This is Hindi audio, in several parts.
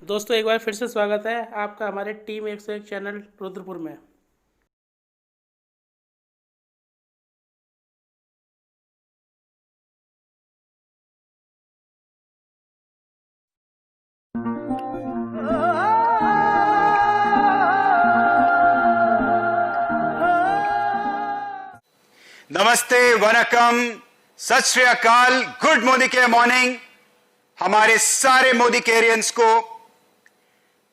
दोस्तों एक बार फिर से स्वागत है आपका हमारे टीम 101 चैनल रुद्रपुर में। नमस्ते, वनकम, सत श्री अकाल, गुड मोदी केयर मॉर्निंग। हमारे सारे मोदी केयरियंस को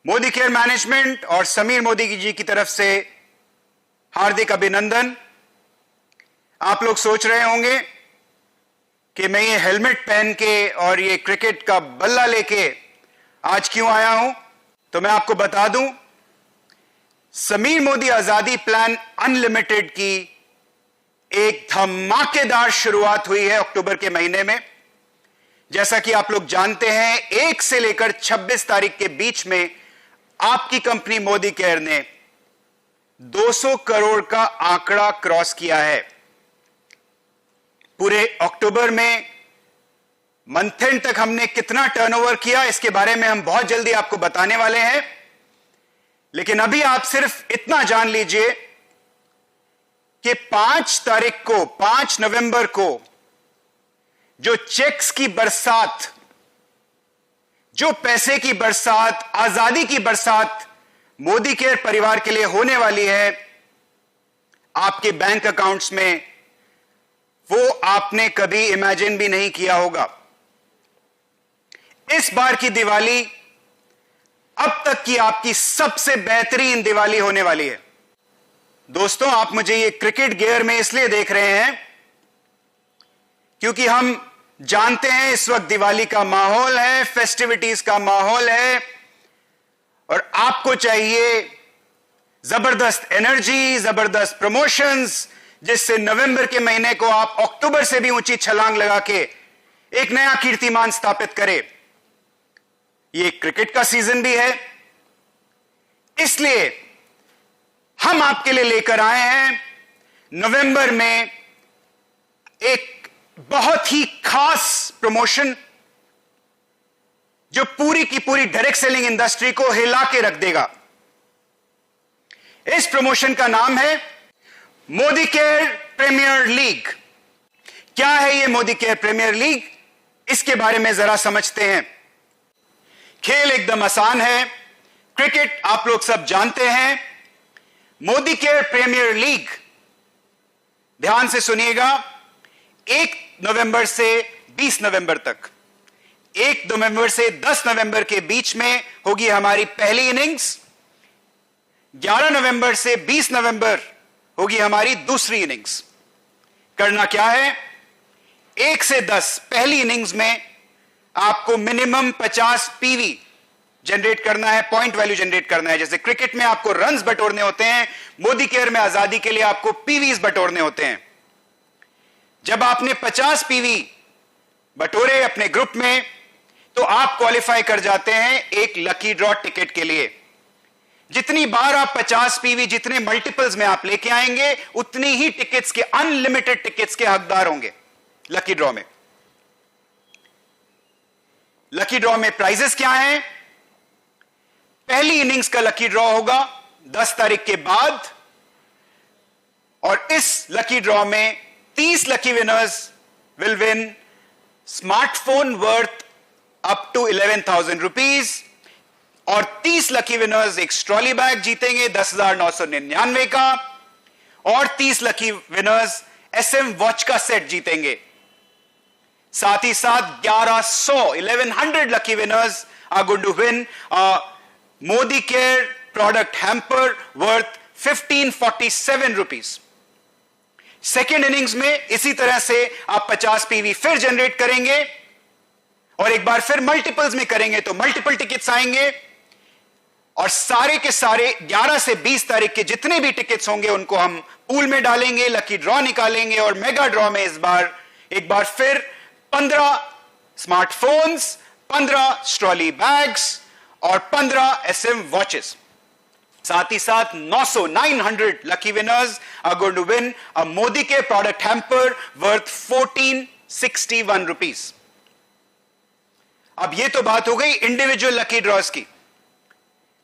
मोदी केयर मैनेजमेंट और समीर मोदी जी की तरफ से हार्दिक अभिनंदन। आप लोग सोच रहे होंगे कि मैं ये हेलमेट पहन के और ये क्रिकेट का बल्ला लेके आज क्यों आया हूं, तो मैं आपको बता दूं, समीर मोदी आजादी प्लान अनलिमिटेड की एक धमाकेदार शुरुआत हुई है अक्टूबर के महीने में। जैसा कि आप लोग जानते हैं, 1 से लेकर 26 तारीख के बीच में आपकी कंपनी मोदी केयर ने 200 करोड़ का आंकड़ा क्रॉस किया है। पूरे अक्टूबर में मंथ एंड तक हमने कितना टर्नओवर किया, इसके बारे में हम बहुत जल्दी आपको बताने वाले हैं। लेकिन अभी आप सिर्फ इतना जान लीजिए कि 5 नवंबर को जो चेक्स की बरसात, जो पैसे की बरसात, आजादी की बरसात मोदी केयर परिवार के लिए होने वाली है आपके बैंक अकाउंट्स में, वो आपने कभी इमेजिन भी नहीं किया होगा। इस बार की दिवाली अब तक की आपकी सबसे बेहतरीन दिवाली होने वाली है। दोस्तों, आप मुझे ये क्रिकेट गियर में इसलिए देख रहे हैं क्योंकि हम जानते हैं इस वक्त दिवाली का माहौल है, फेस्टिविटीज का माहौल है, और आपको चाहिए जबरदस्त एनर्जी, जबरदस्त प्रमोशंस, जिससे नवंबर के महीने को आप अक्टूबर से भी ऊंची छलांग लगा के एक नया कीर्तिमान स्थापित करें। ये क्रिकेट का सीजन भी है, इसलिए हम आपके लिए लेकर आए हैं नवंबर में एक बहुत ही खास प्रमोशन जो पूरी की पूरी डायरेक्ट सेलिंग इंडस्ट्री को हिला के रख देगा। इस प्रमोशन का नाम है मोदी केयर प्रीमियर लीग। क्या है ये मोदी केयर प्रीमियर लीग, इसके बारे में जरा समझते हैं। खेल एकदम आसान है, क्रिकेट आप लोग सब जानते हैं। मोदी केयर प्रीमियर लीग, ध्यान से सुनिएगा, 1 नवंबर से 20 नवंबर तक, 1 नवंबर से 10 नवंबर के बीच में होगी हमारी पहली इनिंग्स। 11 नवंबर से 20 नवंबर होगी हमारी दूसरी इनिंग्स। करना क्या है, 1 से 10 पहली इनिंग्स में आपको मिनिमम 50 पीवी जनरेट करना है, पॉइंट वैल्यू जनरेट करना है। जैसे क्रिकेट में आपको रन्स बटोरने होते हैं, मोदी केयर में आजादी के लिए आपको पीवीज बटोरने होते हैं। जब आपने 50 पीवी बटोरे अपने ग्रुप में, तो आप क्वालिफाई कर जाते हैं एक लकी ड्रॉ टिकट के लिए। जितनी बार आप 50 पीवी, जितने मल्टीपल्स में आप लेके आएंगे, उतनी ही टिकट्स के, अनलिमिटेड टिकट्स के हकदार होंगे लकी ड्रॉ में। लकी ड्रॉ में प्राइजेस क्या हैं? पहली इनिंग्स का लकी ड्रॉ होगा 10 तारीख के बाद, और इस लकी ड्रॉ में 30 lucky winners will win smartphone worth up to 11,000 rupees, और 30 लकी विनर्स एक ट्रॉली बैग जीतेंगे 10,999 का, और 30 लकी विनर्स SM वॉच का सेट जीतेंगे। साथ ही साथ 1100 lucky winners are going to win Modicare product hamper worth 1547 rupees. Second innings में इसी तरह से आप 50 पीवी फिर जनरेट करेंगे, और एक बार फिर मल्टीपल्स में करेंगे तो मल्टीपल टिकट्स आएंगे, और सारे के सारे 11 से 20 तारीख के जितने भी टिकट्स होंगे उनको हम पूल में डालेंगे, लकी ड्रॉ निकालेंगे, और मेगा ड्रॉ में इस बार एक बार फिर 15 स्मार्टफोन्स, 15 ट्रॉली बैग्स और 15 SM वॉचेस। साथ ही साथ 900 lucky winners are going to win a Modicare product hamper worth 1461 rupees. अब ये तो बात हो गई इंडिविजुअल लकी ड्रॉज की।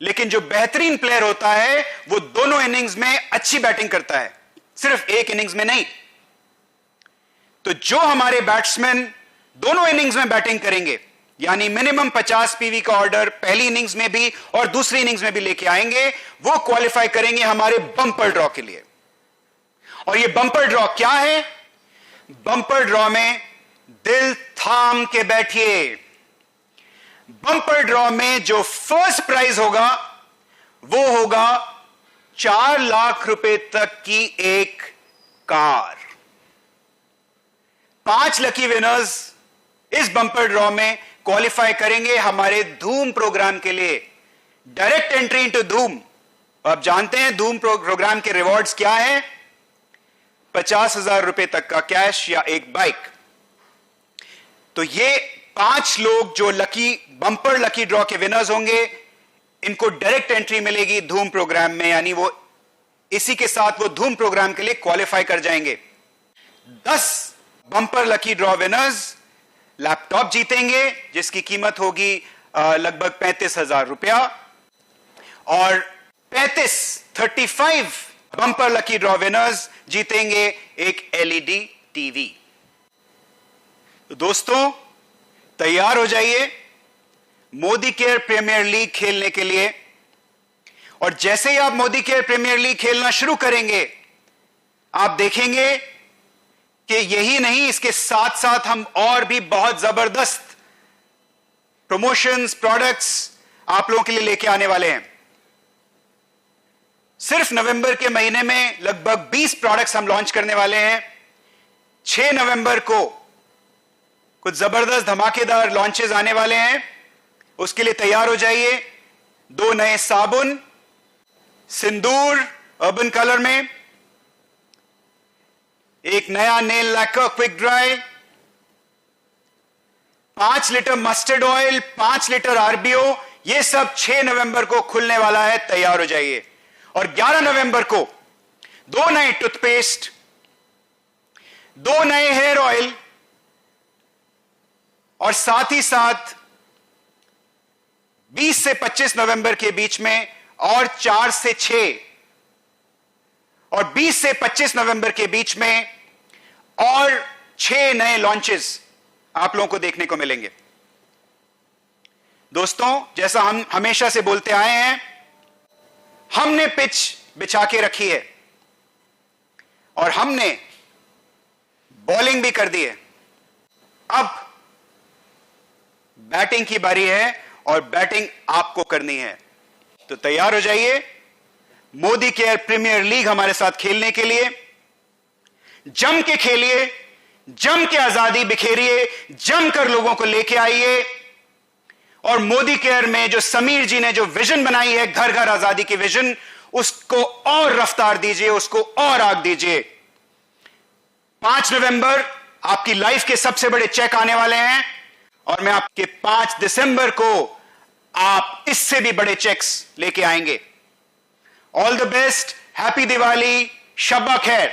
लेकिन जो बेहतरीन प्लेयर होता है वो दोनों इनिंग्स में अच्छी बैटिंग करता है, सिर्फ एक इनिंग्स में नहीं। तो जो हमारे बैट्समैन दोनों इनिंग्स में बैटिंग करेंगे, यानी मिनिमम 50 पीवी का ऑर्डर पहली इनिंग्स में भी और दूसरी इनिंग्स में भी लेके आएंगे, वो क्वालिफाई करेंगे हमारे बंपर ड्रॉ के लिए। और ये बंपर ड्रॉ क्या है? बंपर ड्रॉ में दिल थाम के बैठिए। बंपर ड्रॉ में जो फर्स्ट प्राइज होगा वो होगा 4 लाख रुपए तक की एक कार। 5 लकी विनर्स इस बंपर ड्रॉ में क्वालिफाई करेंगे हमारे धूम प्रोग्राम के लिए। डायरेक्ट एंट्री इनटू धूम। आप जानते हैं धूम प्रोग्राम के रिवॉर्ड्स क्या है? 50,000 रुपए तक का कैश या एक बाइक। तो ये 5 लोग जो बंपर लकी ड्रॉ के विनर्स होंगे, इनको डायरेक्ट एंट्री मिलेगी धूम प्रोग्राम में, यानी वो इसी के साथ वो धूम प्रोग्राम के लिए क्वालिफाई कर जाएंगे। 10 bumper lucky draw winners laptop जीतेंगे जिसकी कीमत होगी लगभग 35,000 रुपया, और 35 बंपर लकी ड्रॉ विनर्स जीतेंगे एक एलईडी टीवी। तो दोस्तों तैयार हो जाइए मोदी केयर प्रीमियर लीग खेलने के लिए। और जैसे ही आप मोदी केयर प्रीमियर लीग खेलना शुरू करेंगे, आप देखेंगे कि यही नहीं, इसके साथ साथ हम और भी बहुत जबरदस्त प्रमोशंस, प्रोडक्ट्स आप लोगों के लिए लेके आने वाले हैं। सिर्फ नवंबर के महीने में लगभग 20 प्रोडक्ट्स हम लॉन्च करने वाले हैं। 6 नवंबर को कुछ जबरदस्त धमाकेदार लॉन्चेस आने वाले हैं, उसके लिए तैयार हो जाइए। 2 नए साबुन, सिंदूर अर्बन कलर में, एक नया nail lacquer quick dry, 5 litre mustard oil, 5 litre RBO, ये सब 6 नवंबर को खुलने वाला है, तैयार हो जाइए। और 11 नवंबर को 2 नए टूथपेस्ट, 2 नए हेयर ऑयल, और साथ ही साथ 20 से 25 नवंबर के बीच में और 4 से 6 और 20 से 25 नवंबर के बीच में और 6 नए लॉन्चेस आप लोगों को देखने को मिलेंगे। दोस्तों जैसा हम हमेशा से बोलते आए हैं, हमने पिच बिछा के रखी है और हमने बॉलिंग भी कर दी है। अब बैटिंग की बारी है और बैटिंग आपको करनी है। तो तैयार हो जाइए मोदी केयर प्रीमियर लीग हमारे साथ खेलने के लिए। जम के खेलिए, जम के आजादी बिखेरिए, जमकर लोगों को लेके आइए। और मोदी केयर में जो समीर जी ने जो विजन बनाई है, घर घर आजादी की विजन, उसको और रफ्तार दीजिए, उसको और आग दीजिए। 5 नवंबर आपकी लाइफ के सबसे बड़े चेक आने वाले हैं और मैं आपके 5 दिसंबर को आप इससे भी बड़े चेक्स लेके आएंगे। All the best, happy Diwali, शब्बा खैर।